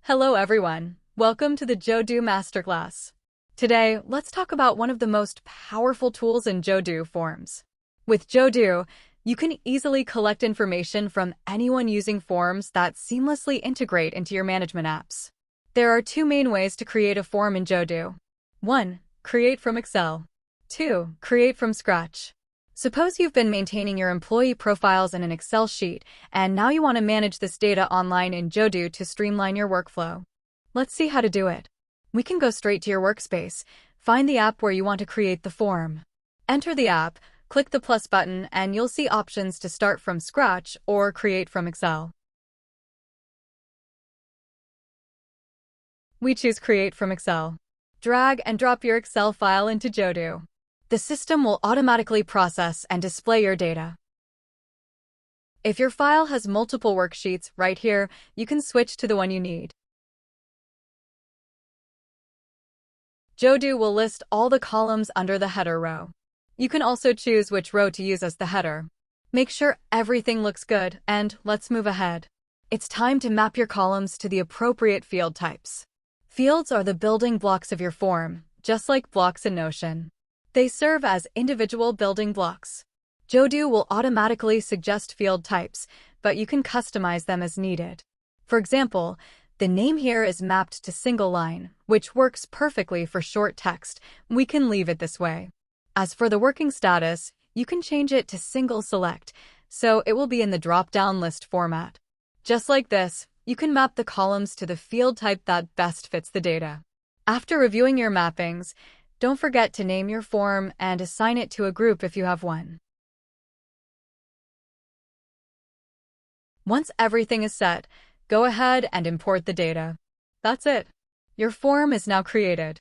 Hello everyone, welcome to the Jodoo Masterclass. Today, let's talk about one of the most powerful tools in Jodoo forms. With Jodoo, you can easily collect information from anyone using forms that seamlessly integrate into your management apps. There are two main ways to create a form in Jodoo. 1. Create from Excel. 2. Create from scratch. Suppose you've been maintaining your employee profiles in an Excel sheet, and now you want to manage this data online in Jodoo to streamline your workflow. Let's see how to do it. We can go straight to your workspace, find the app where you want to create the form. Enter the app, click the plus button, and you'll see options to start from scratch or create from Excel. We choose Create from Excel. Drag and drop your Excel file into Jodoo. The system will automatically process and display your data. If your file has multiple worksheets right here, you can switch to the one you need. Jodoo will list all the columns under the header row. You can also choose which row to use as the header. Make sure everything looks good, and let's move ahead. It's time to map your columns to the appropriate field types. Fields are the building blocks of your form, just like blocks in Notion. They serve as individual building blocks. Jodoo will automatically suggest field types, but you can customize them as needed. For example, the name here is mapped to single line, which works perfectly for short text. We can leave it this way. As for the working status, you can change it to single select, so it will be in the drop-down list format. Just like this, you can map the columns to the field type that best fits the data. After reviewing your mappings, don't forget to name your form and assign it to a group if you have one. Once everything is set, go ahead and import the data. That's it. Your form is now created.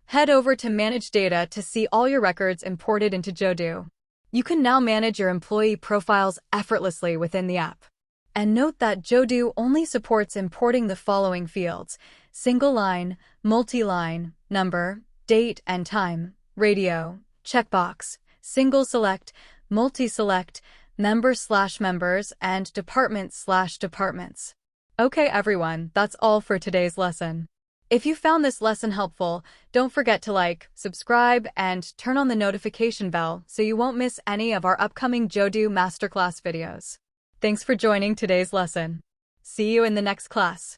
Head over to Manage Data to see all your records imported into Jodoo. You can now manage your employee profiles effortlessly within the app. And note that Jodoo only supports importing the following fields: single line, multi-line, number, date and time, radio, checkbox, single select, multi-select, member/members, and department/departments. Okay everyone, that's all for today's lesson. If you found this lesson helpful, don't forget to like, subscribe, and turn on the notification bell so you won't miss any of our upcoming Jodoo Masterclass videos. Thanks for joining today's lesson. See you in the next class.